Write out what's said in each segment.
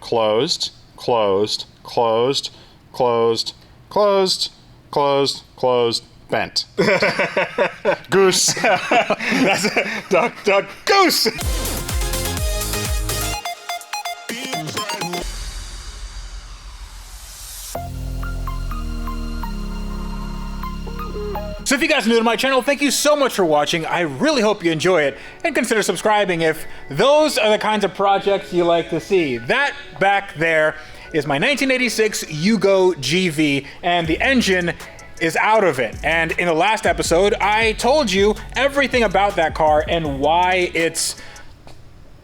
closed, closed, closed, closed, closed, closed, closed, bent. Goose. That's it. Duck, goose. So if you guys are new to my channel, thank you so much for watching. I really hope you enjoy it, and consider subscribing if those are the kinds of projects you like to see. That back there is my 1986 Yugo GV, and the engine is out of it. And in the last episode, I told you everything about that car and why it's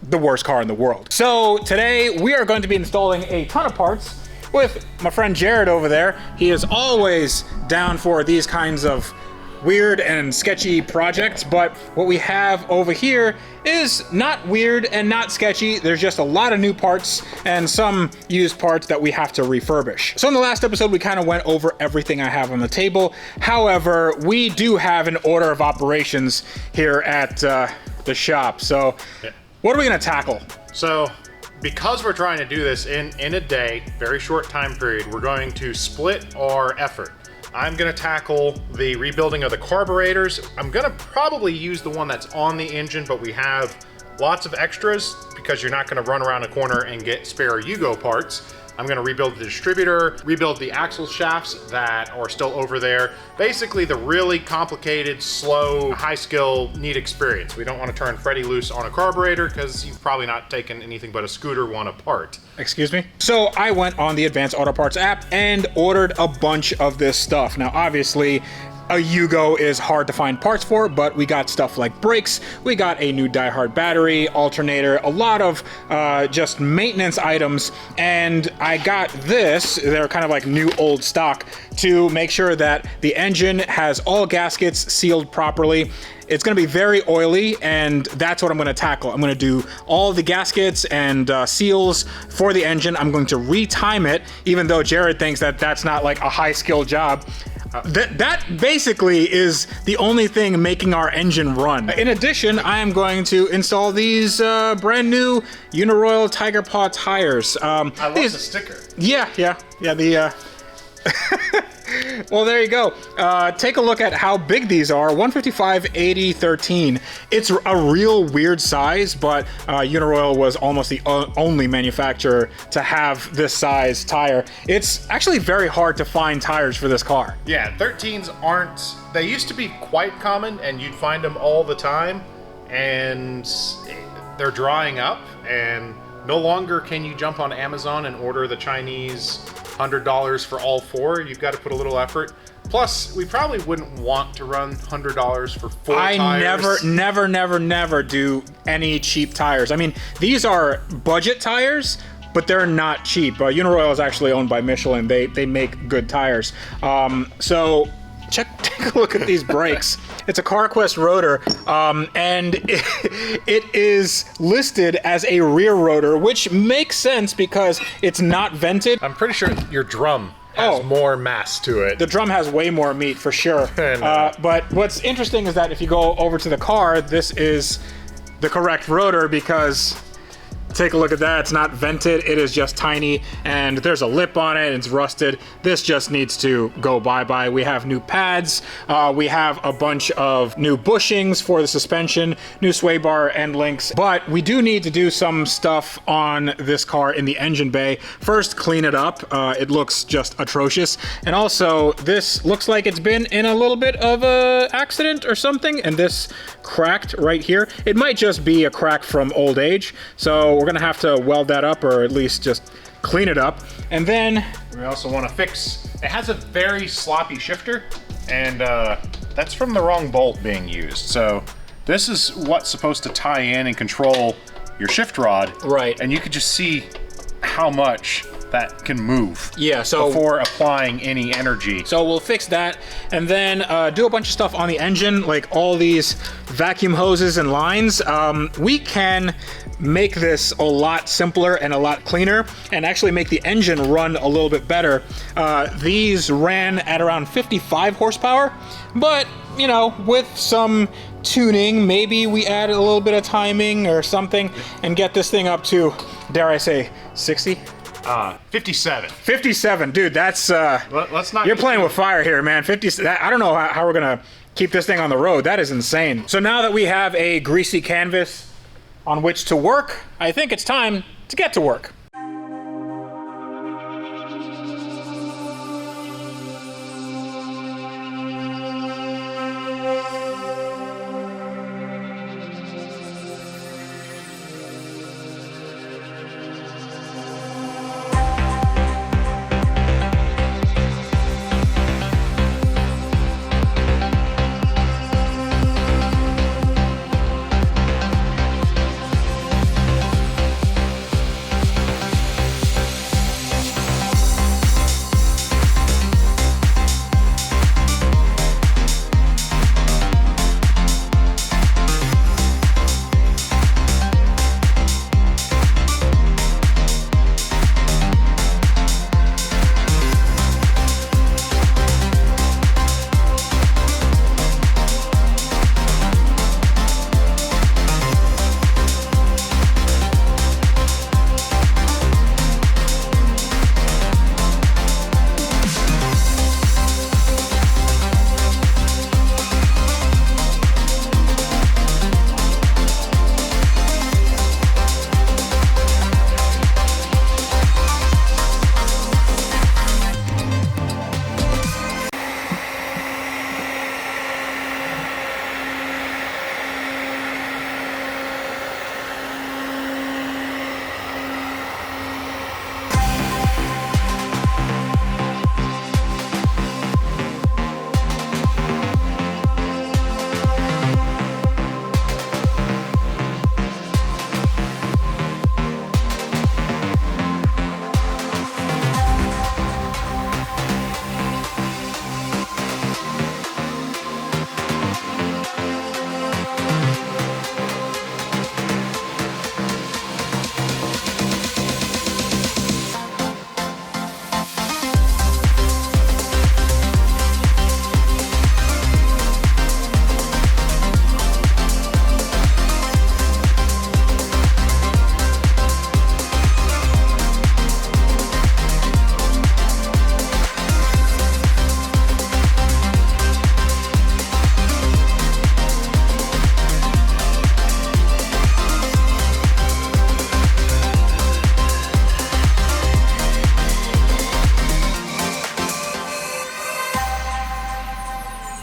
the worst car in the world. So today we are going to be installing a ton of parts with my friend Jared over there. He is always down for these kinds of weird and sketchy projects, but what we have over here is not weird and not sketchy. There's just a lot of new parts and some used parts that we have to refurbish. So in the last episode, we kind of went over everything I have on the table. However, we do have an order of operations here at the shop. So what are we gonna tackle? So because we're trying to do this in a day, very short time period, we're going to split our effort. I'm gonna tackle the rebuilding of the carburetors. I'm gonna probably use the one that's on the engine, but we have lots of extras because you're not gonna run around a corner and get spare Yugo parts. I'm gonna rebuild the distributor, rebuild the axle shafts that are still over there. Basically the really complicated, slow, high skill, neat experience. We don't wanna turn Freddy loose on a carburetor because you've probably not taken anything but a scooter one apart. Excuse me? So I went on the Advanced Auto Parts app and ordered a bunch of this stuff. Now obviously, a Yugo is hard to find parts for, but we got stuff like brakes, we got a new die-hard battery, alternator, a lot of just maintenance items, and I got this, they're kind of like new old stock, to make sure that the engine has all gaskets sealed properly. It's gonna be very oily, and that's what I'm gonna tackle. I'm gonna do all the gaskets and seals for the engine. I'm going to retime it, even though Jared thinks that that's not like a high skill job. That basically is the only thing making our engine run. In addition, I am going to install these brand new Uniroyal Tiger Paw tires. I love the sticker. Yeah, the well, there you go. Take a look at how big these are. 155, 80, 13. It's a real weird size, but Uniroyal was almost the only manufacturer to have this size tire. It's actually very hard to find tires for this car. Yeah, 13s aren't, they used to be quite common and you'd find them all the time, and they're drying up, and no longer can you jump on Amazon and order the Chinese $100 for all four. You've got to put a little effort. Plus, we probably wouldn't want to run $100 for four tires. I never do any cheap tires. I mean, these are budget tires, but they're not cheap. Uniroyal is actually owned by Michelin. They make good tires. So take a look at these brakes. It's a CarQuest rotor, and it is listed as a rear rotor, which makes sense because it's not vented. I'm pretty sure your drum has more mass to it. The drum has way more meat for sure. But what's interesting is that if you go over to the car, this is the correct rotor because take a look at that. It's not vented. It is just tiny, and there's a lip on it. It's rusted. This just needs to go bye-bye. We have new pads. We have a bunch of new bushings for the suspension, new sway bar end links, but we do need to do some stuff on this car in the engine bay. First, clean it up. It looks just atrocious. And also, this looks like it's been in a little bit of a accident or something, and this cracked right here. It might just be a crack from old age, so we're gonna have to weld that up, or at least just clean it up. And then we also want to fix, it has a very sloppy shifter, and that's from the wrong bolt being used. So this is what's supposed to tie in and control your shift rod. Right. And you could just see how much that can move. Yeah, so before applying any energy. So we'll fix that, and then do a bunch of stuff on the engine, like all these vacuum hoses and lines. We can make this a lot simpler and a lot cleaner, and actually make the engine run a little bit better. These ran at around 55 horsepower, but you know, with some tuning. Maybe we add a little bit of timing or something and get this thing up to, dare I say, 60? 57. 57, dude, that's, let's not. you're playing with fire here, man. 50, I don't know how we're gonna keep this thing on the road. That is insane. So now that we have a greasy canvas on which to work, I think it's time to get to work.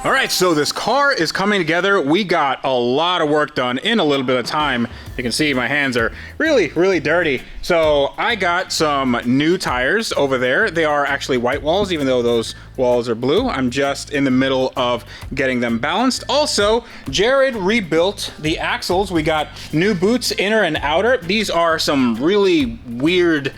All right, so this car is coming together. We got a lot of work done in a little bit of time. You can see my hands are really, really dirty. So I got some new tires over there. They are actually white walls, even though those walls are blue. I'm just in the middle of getting them balanced. Also, Jared rebuilt the axles. We got new boots, inner and outer. These are some really weird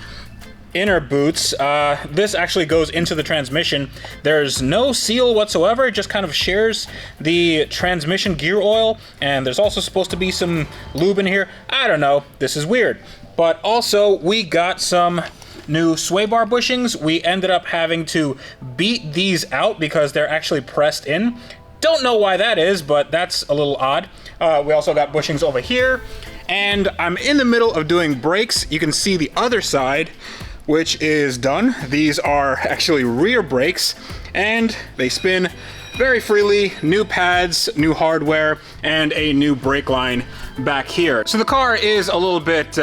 inner boots. This actually goes into the transmission. There's no seal whatsoever. It just kind of shares the transmission gear oil, and there's also supposed to be some lube in here. I don't know. This is weird. But also, we got some new Sway Bar Bushings. We ended up having to beat these out because they're actually pressed in. Don't know why that is, but that's a little odd. We also got bushings over here, and I'm in the middle of doing brakes. You can see the other side, which is done. These are actually rear brakes, and they spin very freely. New pads, new hardware, and a new brake line back here. So the car is a little bit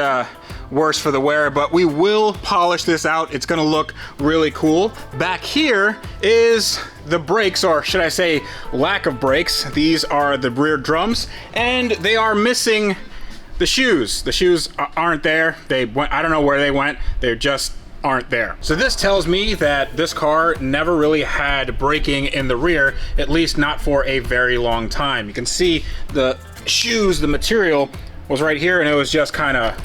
worse for the wear, but we will polish this out. It's gonna look really cool. Back here is the brakes, or should I say lack of brakes. These are the rear drums, and they are missing the shoes. The shoes aren't there. They went, I don't know where they went. They just aren't there. So this tells me that this car never really had braking in the rear, at least not for a very long time. You can see the shoes, the material was right here, and it was just kind of,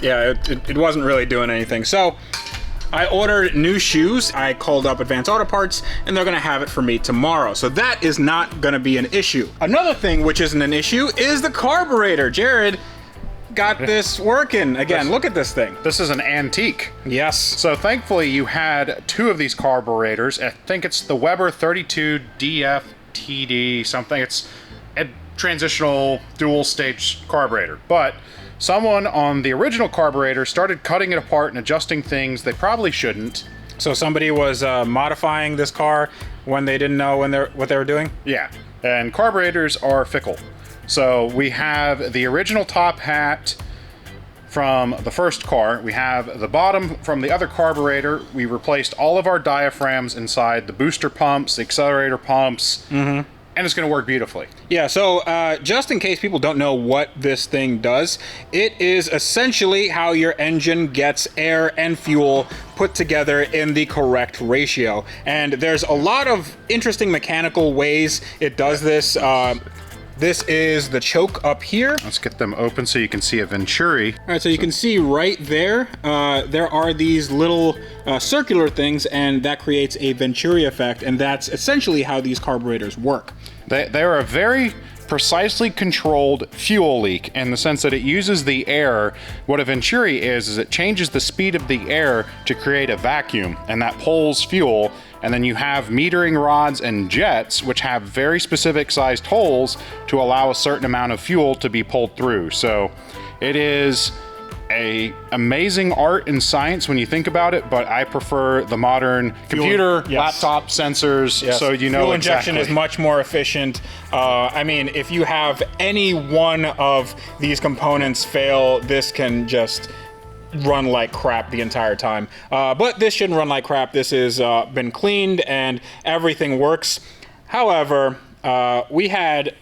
yeah, it wasn't really doing anything. So I ordered new shoes. I called up Advanced Auto Parts, and they're gonna have it for me tomorrow. So that is not gonna be an issue. Another thing which isn't an issue is the carburetor. Jared got this working again. Look at this thing. This is an antique. Yes. So thankfully you had two of these carburetors. I think it's the Weber 32 DFTD something. It's transitional dual stage carburetor. But someone on the original carburetor started cutting it apart and adjusting things they probably shouldn't. So somebody was modifying this car when they didn't know what they were doing? Yeah, and carburetors are fickle. So we have the original top hat from the first car. We have the bottom from the other carburetor. We replaced all of our diaphragms inside the booster pumps, the accelerator pumps, and it's going to work beautifully. Yeah, so just in case people don't know what this thing does, it is essentially how your engine gets air and fuel put together in the correct ratio. And there's a lot of interesting mechanical ways it does this. This is the choke up here. Let's get them open so you can see a Venturi. All right, so you can see right there, there are these little circular things, and that creates a Venturi effect, and that's essentially how these carburetors work. They're a very precisely controlled fuel leak in the sense that it uses the air. What a Venturi is it changes the speed of the air to create a vacuum, and that pulls fuel. And then you have metering rods and jets, which have very specific sized holes to allow a certain amount of fuel to be pulled through. So it is a amazing art and science when you think about it, but I prefer the modern computer, laptop sensors, so you know fuel exactly. injection is much more efficient. I mean, if you have any one of these components fail, this can just run like crap the entire time. But this shouldn't run like crap. This has been cleaned and everything works. However, we had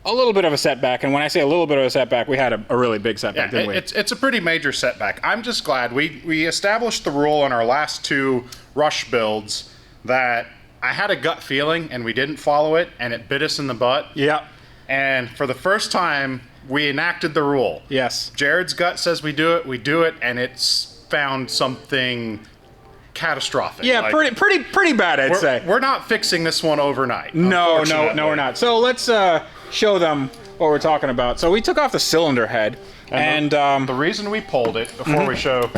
a little bit of a setback, and when I say a little bit of a setback, we had a really big setback, didn't we? It's a pretty major setback. I'm just glad we established the rule on our last two rush builds that I had a gut feeling and we didn't follow it, and it bit us in the butt. Yeah. And for the first time, we enacted the rule. Yes. Jared's gut says we do it, and it's found something catastrophic. Yeah, like, pretty bad, I'd say. We're not fixing this one overnight. No, we're not. So let's show them what we're talking about. So we took off the cylinder head, and the reason we pulled it before we show,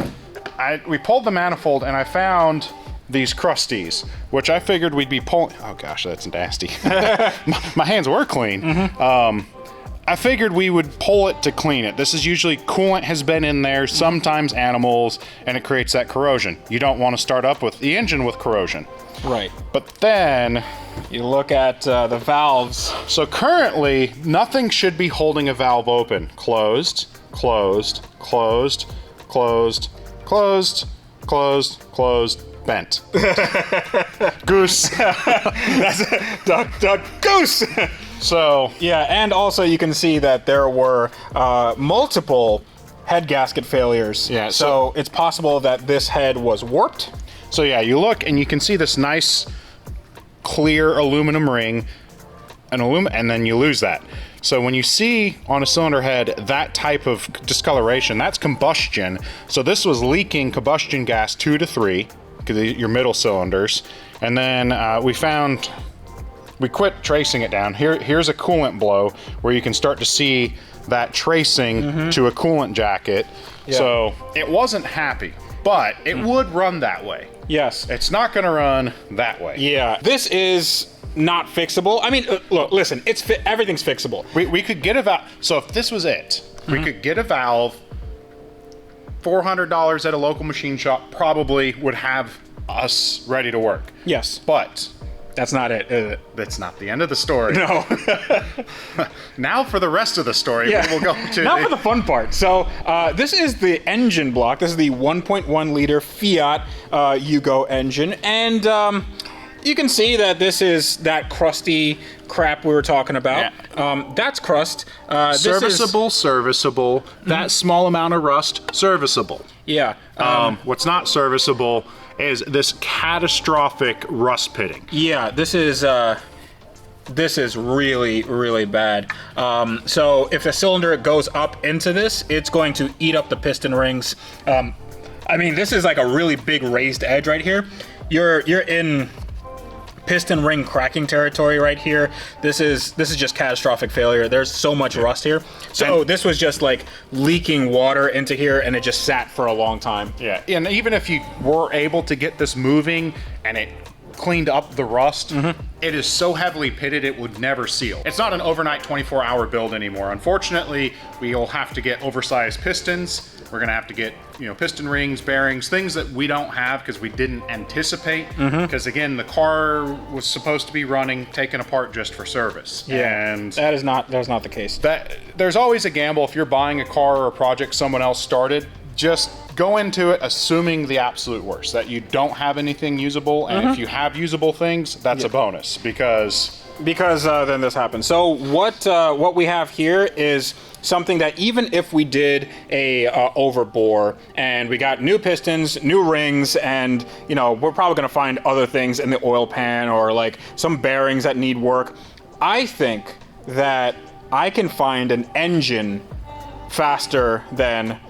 we pulled the manifold, and I found these crusties, which I figured we'd be pulling. Oh gosh, that's nasty. my hands were clean. I figured we would pull it to clean it. This is usually coolant has been in there, sometimes animals, and it creates that corrosion. You don't want to start up with the engine with corrosion. Right. But then you look at the valves. So currently, nothing should be holding a valve open. Closed, closed, closed, closed, closed, closed, closed, bent. Goose. That's Doug Goose. So yeah, and also you can see that there were multiple head gasket failures. Yeah. So it's possible that this head was warped. So yeah, you look and you can see this nice clear aluminum ring, and then you lose that. So when you see on a cylinder head that type of discoloration, that's combustion. So this was leaking combustion gas 2 to 3, your middle cylinders, and then we quit tracing it down. Here's a coolant blow where you can start to see that tracing to a coolant jacket. Yeah. So it wasn't happy, but it would run that way. Yes. It's not going to run that way. Yeah. This is not fixable. I mean, look, listen, everything's fixable. We could get a valve. So if this was it, we could get a valve, $400 at a local machine shop probably would have us ready to work. Yes. But that's not it, is it? That's not the end of the story. No. Now for the rest of the story, we'll go to now for the fun part. So this is the engine block. This is the 1.1 liter Fiat Yugo engine, and you can see that this is that crusty crap we were talking about. Yeah. That's crust. Serviceable. That small amount of rust, serviceable. Yeah. What's not serviceable is this catastrophic rust pitting. Yeah, this is really, really bad. So if a cylinder goes up into this, it's going to eat up the piston rings. I mean, this is like a really big raised edge right here. You're in piston ring cracking territory right here. This is just catastrophic failure. There's so much rust here. So this was just like leaking water into here, and it just sat for a long time. Yeah, and even if you were able to get this moving and it cleaned up the rust. It is so heavily pitted it would never seal. It's not an overnight 24-hour build anymore. Unfortunately, we'll have to get oversized pistons. We're gonna have to get, piston rings, bearings, things that we don't have because we didn't anticipate. Because again, the car was supposed to be running, taken apart just for service. Yeah, and that's not the case. There's always a gamble if you're buying a car or a project someone else started. Just go into it assuming the absolute worst, that you don't have anything usable, and if you have usable things, that's a bonus because then this happens. So what we have here is something that even if we did a overbore and we got new pistons, new rings, and we're probably going to find other things in the oil pan or like some bearings that need work, I think that I can find an engine faster than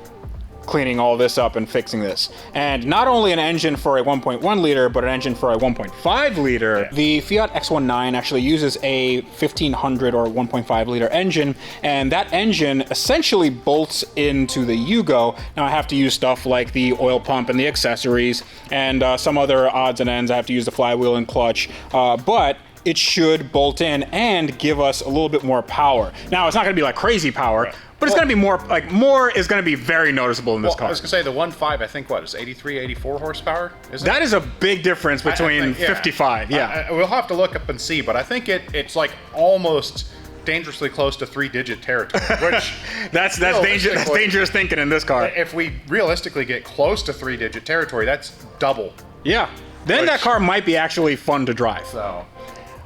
cleaning all this up and fixing this. And not only an engine for a 1.1 liter, but an engine for a 1.5 liter. Yeah. The Fiat X19 actually uses a 1500 or 1.5 liter engine, and that engine essentially bolts into the Yugo. Now I have to use stuff like the oil pump and the accessories and some other odds and ends. I have to use the flywheel and clutch, but it should bolt in and give us a little bit more power. Now it's not gonna be like crazy power, right, but it's going to be more is going to be very noticeable in this car. I was going to say the 1.5, I think, is 83, 84 horsepower? That is a big difference between 55, yeah. We'll have to look up and see, but I think it's like almost dangerously close to 3-digit territory, which... that's dangerous thinking in this car. If we realistically get close to 3-digit territory, that's double. Yeah. Then that car might be actually fun to drive. So...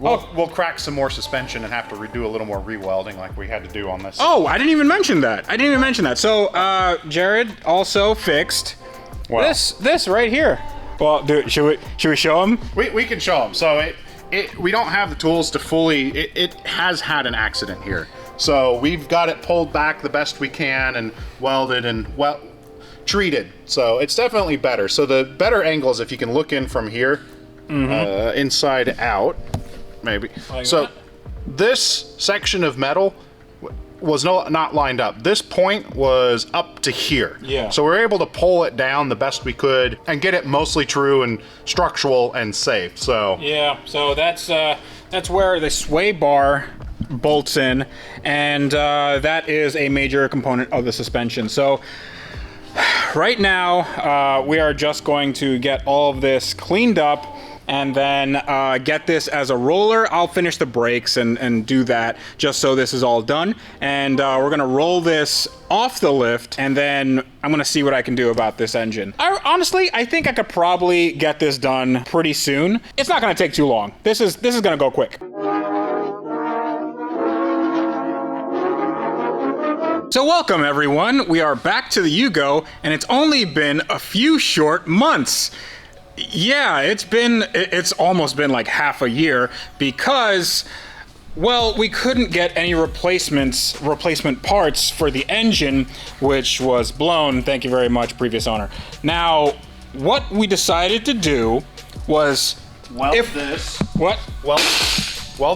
We'll crack some more suspension and have to redo a little more re-welding like we had to do on this. Oh, I didn't even mention that. So, Jared also fixed this right here. Well, dude, should we show him? We can show him. So we don't have the tools to fully. It has had an accident here, so we've got it pulled back the best we can and welded and treated. So it's definitely better. So the better angle is if you can look in from here, inside out. Maybe. Like so this section of metal was not lined up. This point was up to here. Yeah. So we were able to pull it down the best we could and get it mostly true and structural and safe. So yeah. So that's where the sway bar bolts in, and that is a major component of the suspension. So right now we are just going to get all of this cleaned up and then get this as a roller. I'll finish the brakes and do that just so this is all done. And we're gonna roll this off the lift, and then I'm gonna see what I can do about this engine. Honestly, I think I could probably get this done pretty soon. It's not gonna take too long. This is gonna go quick. So welcome everyone. We are back to the Yugo, and it's only been a few short months. Yeah, it's almost been like half a year because, well, we couldn't get any replacement parts for the engine, which was blown. Thank you very much, previous owner. Now, what we decided to do was weld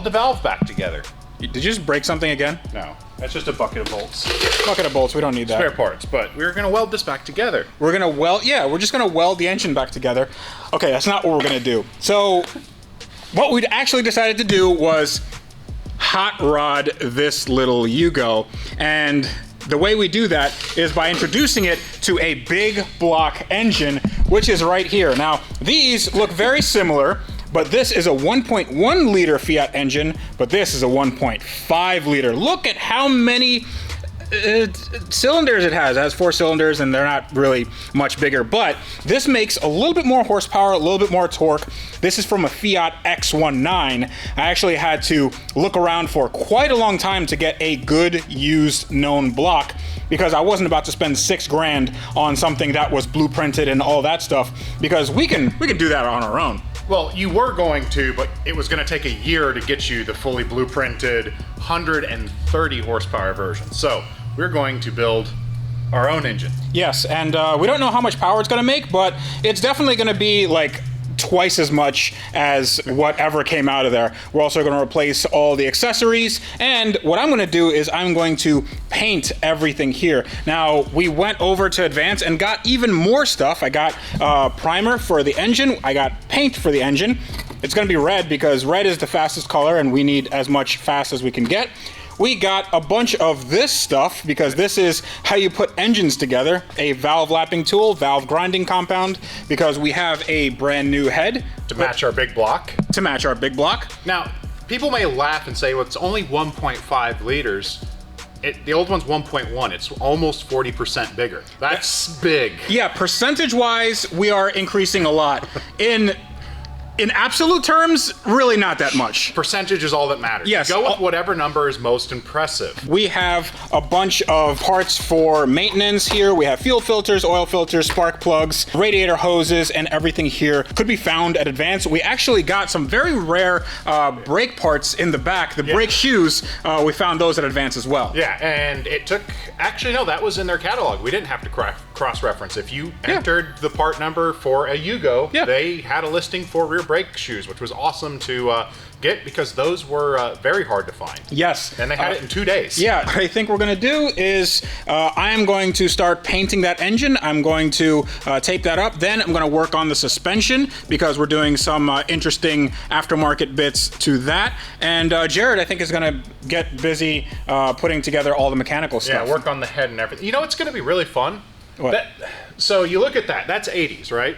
the valve back together. Did you just break something again? No, that's just a bucket of bolts. Bucket of bolts, we don't need that. Spare parts, but we were gonna weld this back together. We're just gonna weld the engine back together. Okay, that's not what we're gonna do. So, what we actually decided to do was hot rod this little Yugo, and the way we do that is by introducing it to a big block engine, which is right here. Now, these look very similar, but this is a 1.1 liter Fiat engine, but this is a 1.5 liter. Look at how many cylinders it has. It has 4 cylinders, and they're not really much bigger, but this makes a little bit more horsepower, a little bit more torque. This is from a Fiat X19. I actually had to look around for quite a long time to get a good used known block, because I wasn't about to spend $6 grand on something that was blueprinted and all that stuff, because we can do that on our own. Well, you were going to, but it was going to take a year to get you the fully blueprinted 130 horsepower version. So we're going to build our own engine. Yes, and we don't know how much power it's going to make, but it's definitely going to be like twice as much as whatever came out of there. We're also going to replace all the accessories, and what I'm going to do is I'm going to paint everything here. Now, we went over to Advance and got even more stuff. I got primer for the engine, I got paint for the engine, It's going to be red because red is the fastest color and we need as much fast as we can get. We got a bunch of this stuff because this is how you put engines together. A valve lapping tool, valve grinding compound, because we have a brand new head. To match our big block. To match our big block. Now, people may laugh and say, well, it's only 1.5 liters. The old one's 1.1. It's almost 40% bigger. That's big. Yeah, percentage-wise, we are increasing a lot. In absolute terms, really not that much. Percentage is all that matters. Yes. Go with whatever number is most impressive. We have a bunch of parts for maintenance here. We have fuel filters, oil filters, spark plugs, radiator hoses, and everything here could be found at Advance. We actually got some very rare brake parts in the back. The brake shoes, we found those at Advance as well. Yeah, and it took, actually no, that was in their catalog. We didn't have to cross-reference. If you entered the part number for a Yugo, they had a listing for rear brake shoes, which was awesome to get because those were very hard to find. Yes. And they had it in 2 days. Yeah, what I think we're going to do is I am going to start painting that engine. I'm going to tape that up. Then I'm going to work on the suspension because we're doing some interesting aftermarket bits to that. And Jared, I think, is going to get busy putting together all the mechanical stuff. Yeah, work on the head and everything. You know, it's going to be really fun. What? So you look at that. That's 80s, right?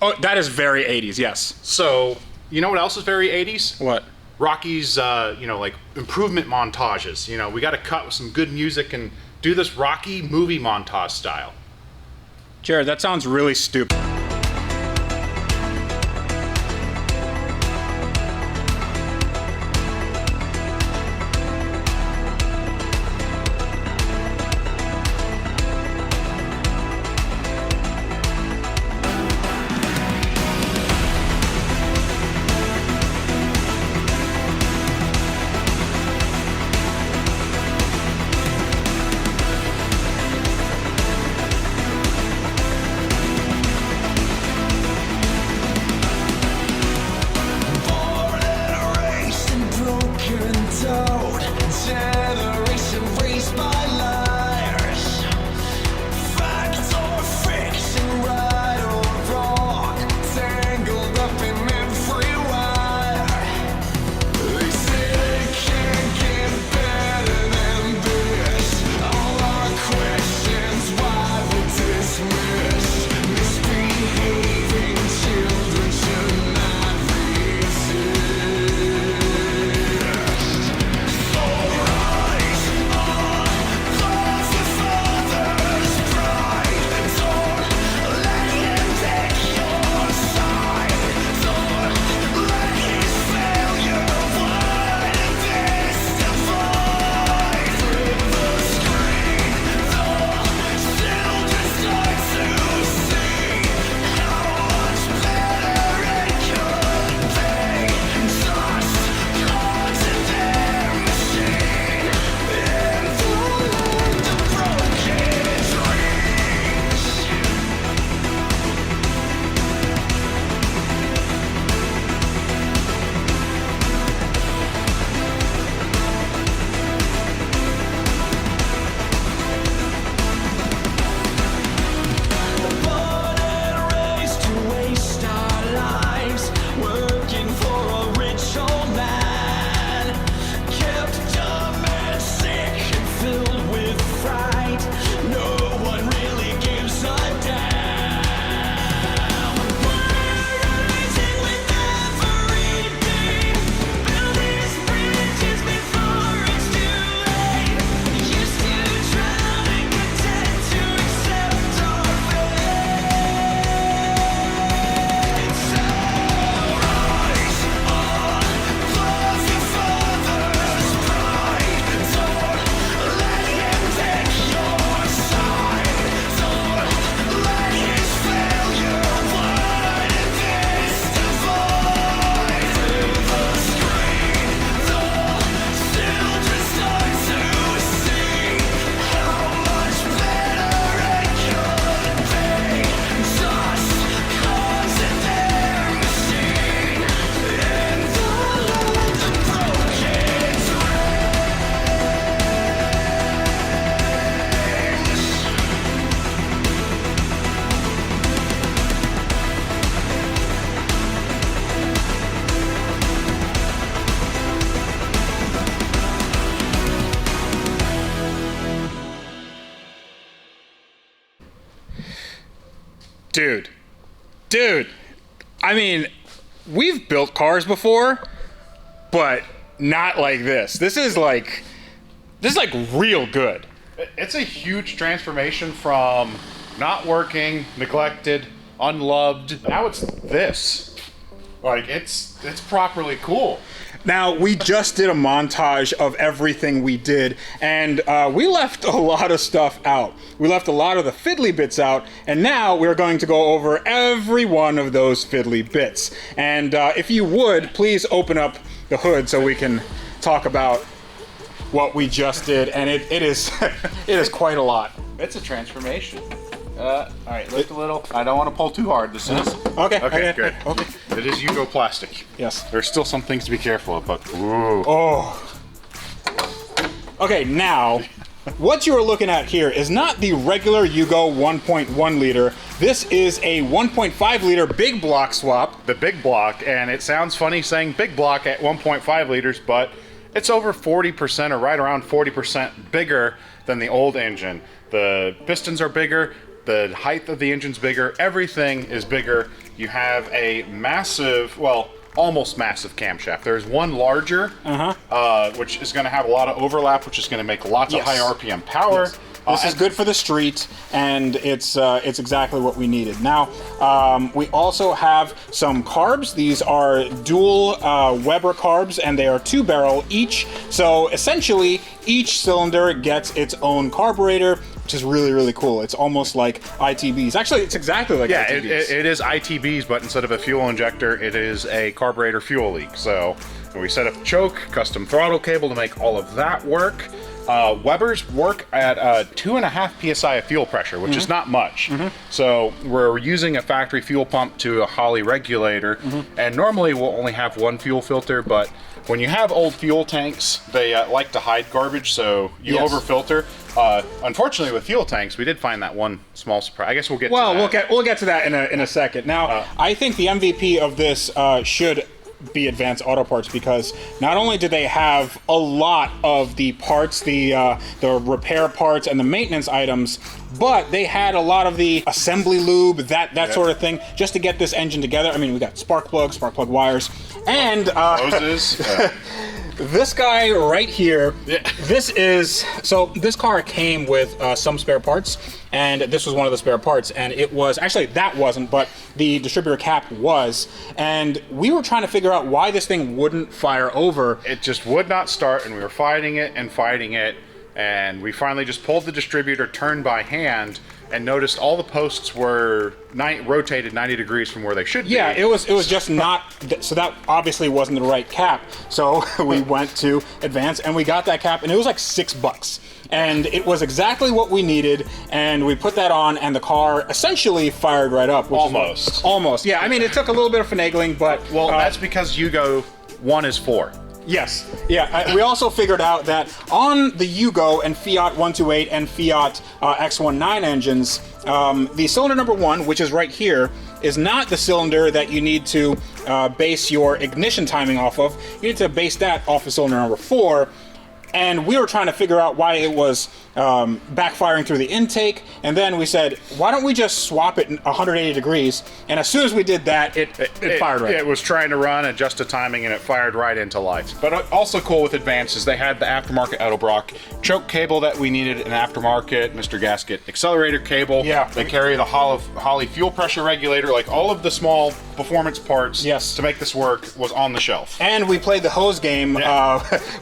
Oh, that is very 80s, yes. So, you know what else is very 80s? What? Rocky's, like improvement montages. You know, we got to cut with some good music and do this Rocky movie montage style. Jared, that sounds really stupid. Dude. I mean, we've built cars before, but not like this. This is like real good. It's a huge transformation from not working, neglected, unloved. Now it's this. Like, it's properly cool. Now, we just did a montage of everything we did, and we left a lot of stuff out. We left a lot of the fiddly bits out, and now we're going to go over every one of those fiddly bits. And if you would, please open up the hood so we can talk about what we just did, and it is it is quite a lot. It's a transformation. All right, lift a little. I don't want to pull too hard. This is Okay, good. Okay. It is Yugo plastic. Yes. There's still some things to be careful of, but ooh. Oh. Okay, now, what you are looking at here is not the regular Yugo 1.1 liter. This is a 1.5 liter big block swap. The big block, and it sounds funny saying big block at 1.5 liters, but it's over 40% or right around 40% bigger than the old engine. The pistons are bigger. The height of the engine's bigger. Everything is bigger. You have a massive, well, almost massive camshaft. There's one larger, which is going to have a lot of overlap, which is going to make lots of high RPM power. Yes. This is good for the street, and it's exactly what we needed. Now, we also have some carbs. These are dual Weber carbs, and they are 2-barrel each. So essentially, each cylinder gets its own carburetor, which is really, really cool. It's almost like ITBs. Actually, it's exactly like ITBs. Yeah, it is ITBs, but instead of a fuel injector, it is a carburetor fuel leak. So we set up choke, custom throttle cable to make all of that work. Webers work at 2.5 psi of fuel pressure, which is not much. So we're using a factory fuel pump to a Holley regulator, and normally we'll only have one fuel filter, but when you have old fuel tanks, they like to hide garbage, so you overfilter. Unfortunately, with fuel tanks, we did find that one small surprise. I guess we'll get to that. We'll get to that in a second. Now, I think the MVP of this should be Advanced Auto Parts, because not only did they have a lot of the parts, the repair parts and the maintenance items, but they had a lot of the assembly lube, that sort of thing, just to get this engine together. I mean, we got spark plug wires, and hoses. This guy right here, this car came with some spare parts, and this was one of the spare parts, and it was, actually that wasn't, but the distributor cap was, and we were trying to figure out why this thing wouldn't fire over. It just would not start, and we were fighting it, and we finally just pulled the distributor, turned by hand, and noticed all the posts were rotated 90 degrees from where they should be. Yeah, it was just not, so that obviously wasn't the right cap. So we went to Advance and we got that cap, and it was like $6. And it was exactly what we needed, and we put that on, and the car essentially fired right up. Almost. Yeah, I mean, it took a little bit of finagling, but... Well, that's because Yugo 1 is 4. Yes. Yeah. We also figured out that on the Yugo and Fiat 128 and Fiat X19 engines, the cylinder number 1, which is right here, is not the cylinder that you need to base your ignition timing off of. You need to base that off of cylinder number 4. And we were trying to figure out why it was backfiring through the intake, and then we said, why don't we just swap it 180 degrees? And as soon as we did that, it fired right. It was trying to run, adjust the timing, and it fired right into life. But also cool with Advance is they had the aftermarket Autobrock choke cable that we needed, an aftermarket Mr. Gasket accelerator cable. Yeah. They carry the Holley fuel pressure regulator, like all of the small performance parts to make this work was on the shelf. And we played the hose game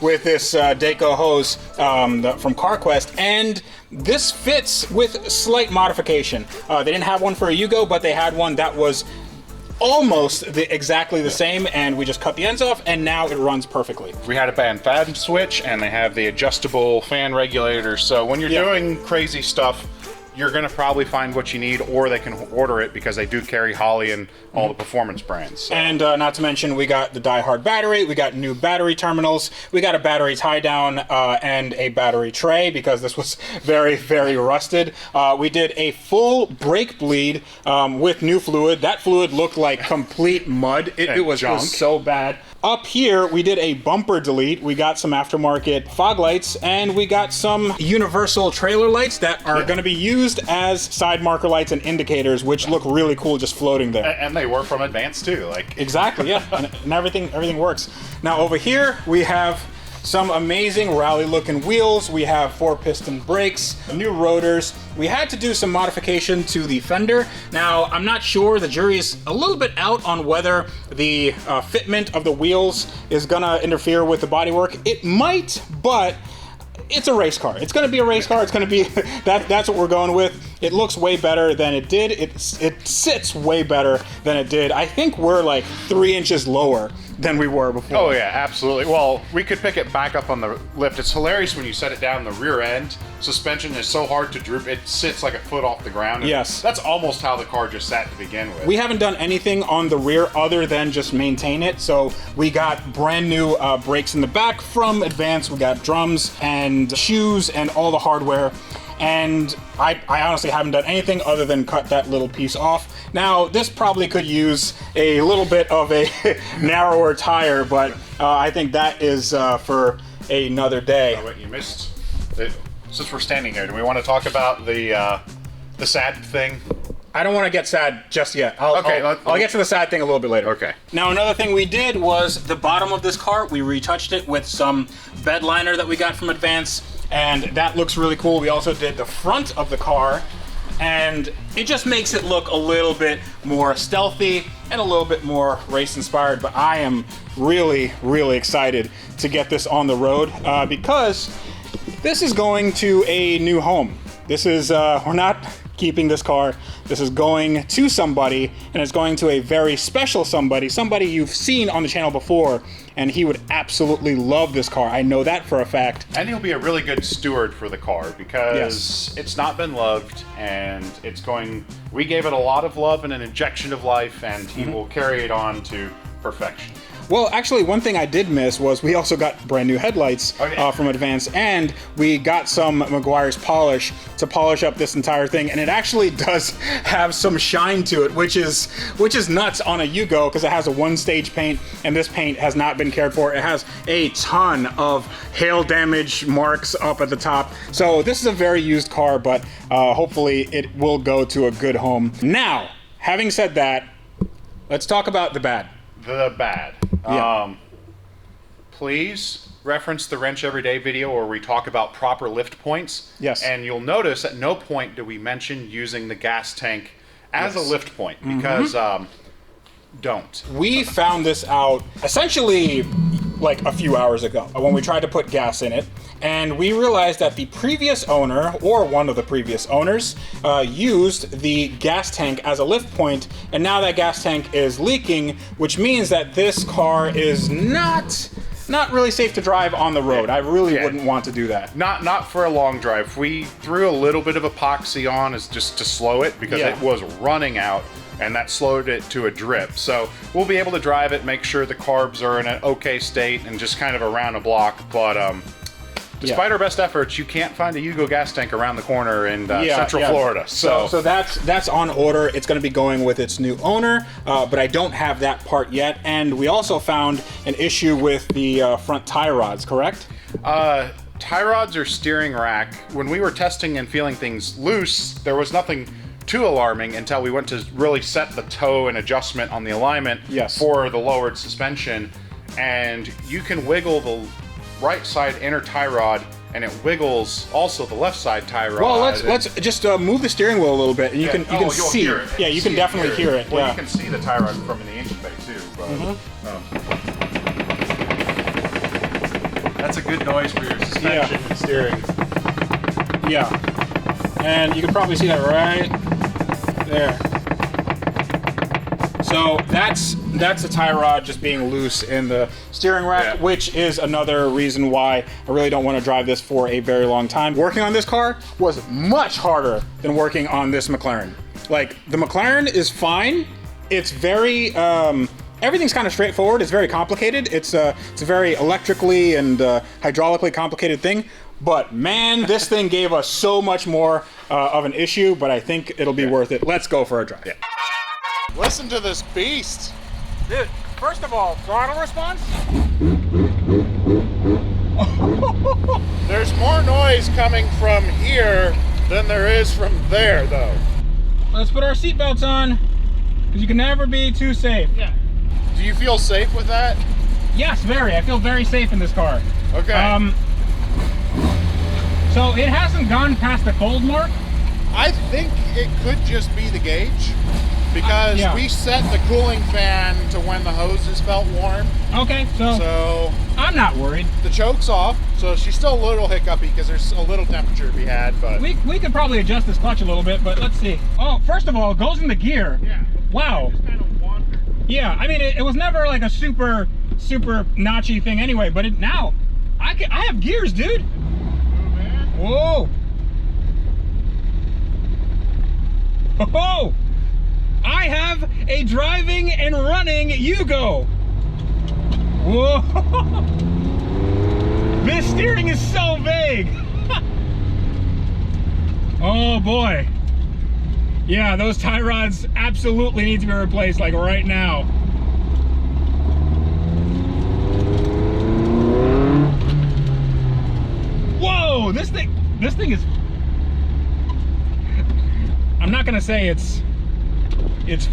with this Dayco hose from CarQuest, and this fits with slight modification. They didn't have one for a Yugo, but they had one that was almost exactly the same, and we just cut the ends off, and now it runs perfectly. We had a band fan switch, and they have the adjustable fan regulator, so when you're doing crazy stuff, you're going to probably find what you need, or they can order it because they do carry Holley and all the performance brands. So. And not to mention, we got the Die-Hard battery, we got new battery terminals, we got a battery tie-down and a battery tray because this was very, very rusted. We did a full brake bleed with new fluid. That fluid looked like complete mud. It was so bad. Up here, we did a bumper delete. We got some aftermarket fog lights, and we got some universal trailer lights that are going to be used as side marker lights and indicators, which look really cool just floating there. And they work from Advance too, like. Exactly, yeah, and everything works. Now over here, we have some amazing rally-looking wheels. We have 4-piston brakes, new rotors. We had to do some modification to the fender. Now, I'm not sure, the jury is a little bit out on whether the fitment of the wheels is gonna interfere with the bodywork. It might, but it's a race car. It's gonna be a race car. It's gonna be, that's what we're going with. It looks way better than it did. It sits way better than it did. I think we're like 3 inches lower than we were before. Oh yeah, absolutely. Well, we could pick it back up on the lift. It's hilarious when you set it down the rear end. Suspension is so hard to droop. It sits like a foot off the ground. Yes. That's almost how the car just sat to begin with. We haven't done anything on the rear other than just maintain it. So we got brand new brakes in the back from Advance. We got drums and shoes and all the hardware. And I honestly haven't done anything other than cut that little piece off. Now, this probably could use a little bit of a narrower tire, but I think that is for another day. Oh, wait, you missed. Since we're standing here, do we want to talk about the sad thing? I don't want to get sad just yet. I'll get to the sad thing a little bit later. Okay. Now, another thing we did was the bottom of this car. We retouched it with some bed liner that we got from Advance, and that looks really cool. We also did the front of the car, and it just makes it look a little bit more stealthy and a little bit more race inspired. But I am really, really excited to get this on the road because this is going to a new home. This is, we're not keeping this car. This is going to somebody, and it's going to a very special somebody you've seen on the channel before, and he would absolutely love this car. I know that for a fact. And he'll be a really good steward for the car because it's not been loved, and we gave it a lot of love and an injection of life, and he will carry it on to perfection. Well, actually, one thing I did miss was we also got brand new headlights from Advance, and we got some Meguiar's polish to polish up this entire thing, and it actually does have some shine to it, which is nuts on a Yugo because it has a one-stage paint, and this paint has not been cared for. It has a ton of hail damage marks up at the top. So this is a very used car, but hopefully it will go to a good home. Now, having said that, let's talk about the bad. The bad. Yeah. Please reference the Wrench Everyday video where we talk about proper lift points. Yes. And you'll notice at no point do we mention using the gas tank as a lift point because don't. We found this out essentially like a few hours ago when we tried to put gas in it, and we realized that the previous owner, or one of the previous owners, used the gas tank as a lift point, and now that gas tank is leaking, which means that this car is not really safe to drive on the road. I really wouldn't want to do that. Not for a long drive. We threw a little bit of epoxy on as just to slow it because it was running out, and that slowed it to a drip. So we'll be able to drive it, make sure the carbs are in an okay state, and just kind of around a block. But despite our best efforts, you can't find a Yugo gas tank around the corner in Central Florida. So that's on order. It's going to be going with its new owner, but I don't have that part yet. And we also found an issue with the front tie rods, correct? Tie rods or steering rack. When we were testing and feeling things loose, there was nothing too alarming until we went to really set the toe and adjustment on the alignment for the lowered suspension. And you can wiggle the right side inner tie rod, and it wiggles also the left side tie rod. Well, let's just move the steering wheel a little bit, and you can see. Hear it. Yeah, you can definitely hear it. Well, you can see the tie rod from in the inch bay too. But, that's a good noise for your suspension and steering. Yeah, and you can probably see that right there. So that's the tie rod just being loose in the steering rack, which is another reason why I really don't want to drive this for a very long time. Working on this car was much harder than working on this McLaren. Like, the McLaren is fine. It's very, everything's kind of straightforward. It's very complicated. It's a very electrically and hydraulically complicated thing. But man, this thing gave us so much more of an issue, but I think it'll be worth it. Let's go for a drive. Listen to this beast. Dude, first of all, throttle response? There's more noise coming from here than there is from there, though. Let's put our seatbelts on, because you can never be too safe. Yeah. Do you feel safe with that? Yes, very. I feel very safe in this car. Okay. So it hasn't gone past the cold mark. I think it could just be the gauge, because yeah. we set the cooling fan to when the hoses felt warm. Okay, so I'm not worried. The choke's off, so she's still a little hiccupy because there's a little temperature to be had, but... We could probably adjust this clutch a little bit, but let's see. Oh, first of all, it goes in the gear. Yeah. Wow. Just kind of wandered. Yeah, I mean, it was never like a super notchy thing anyway, but now, I have gears, dude. Oh, man. Whoa. Oh, I have a driving and running Yugo. Whoa. This steering is so vague. Oh boy. Yeah, those tie rods absolutely need to be replaced, like right now. Whoa, this thing is... I'm not gonna say it's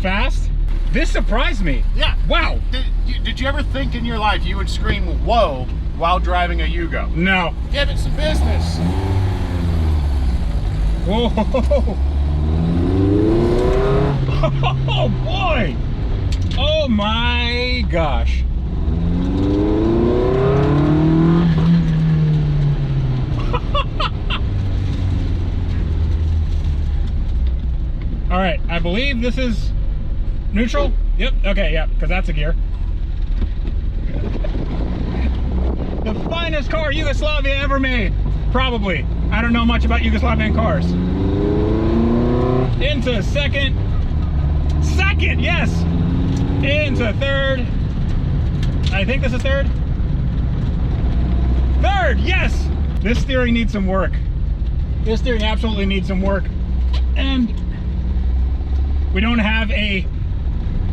fast. This surprised me. Yeah. Wow. Did you ever think in your life you would scream "whoa" while driving a Yugo? No. Give it some business. Whoa. Oh boy. Oh my gosh. All right, I believe this is neutral. Yep, okay, yeah, because that's a gear. The finest car Yugoslavia ever made, probably. I don't know much about Yugoslavian cars. Into second, yes! Into third. I think this is third. Third, yes! This steering needs some work. This steering absolutely needs some work. And we don't have a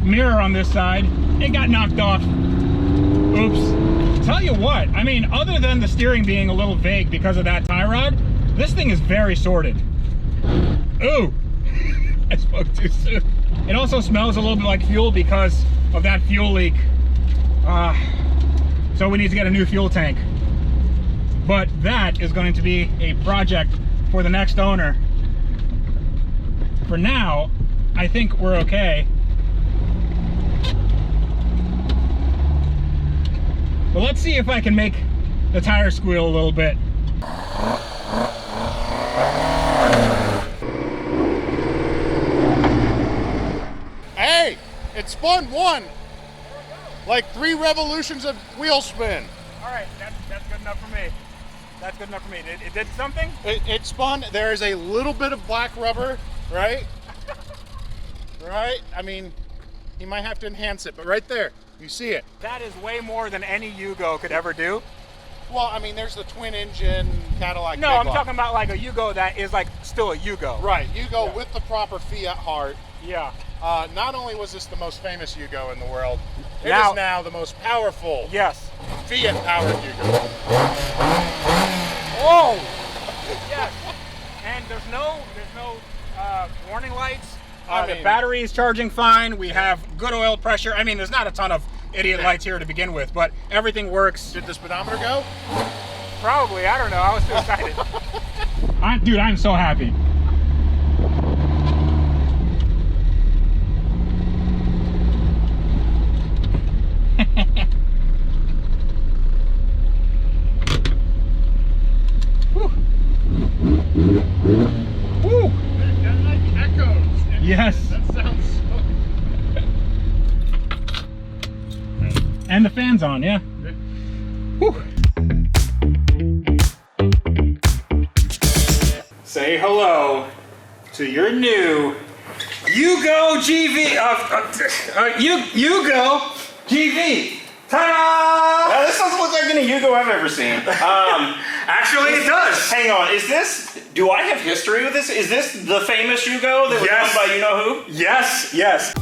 mirror on this side. It got knocked off. Oops. Tell you what, I mean, other than the steering being a little vague because of that tie rod, this thing is very sorted. Ooh, I spoke too soon. It also smells a little bit like fuel because of that fuel leak. So we need to get a new fuel tank. But that is going to be a project for the next owner. For now, I think we're okay. But let's see if I can make the tire squeal a little bit. Hey, it spun one. Like 3 revolutions of wheel spin. All right, that's good enough for me. That's good enough for me. It did something? It spun. There is a little bit of black rubber, right? Right? I mean, you might have to enhance it, but right there, you see it. That is way more than any Yugo could ever do. Well, I mean, there's the twin engine Cadillac. No, Big I'm Block. talking about like a Yugo that is like still a Yugo. Right, Yugo with the proper Fiat heart. Yeah. Not only was this the most famous Yugo in the world, it Now- is now the most powerful Yes. Fiat-powered Yugo. Whoa! Yes. And there's no warning lights. The battery is charging fine. We have good oil pressure. I mean, there's not a ton of idiot lights here to begin with, but everything works. Did the speedometer go? Probably. I don't know. I was too excited. Dude, I'm so happy. Woo. Woo. That like echoes. Yes. That sounds so... And the fan's on, yeah. Woo. Say hello to your new Yugo GV. Yugo GV. Ta-da! This doesn't look like any Yugo I've ever seen. Actually, it does. Hang on, do I have history with this? Is this the famous Yugo that was Yes. done by you know who? Yes, yes.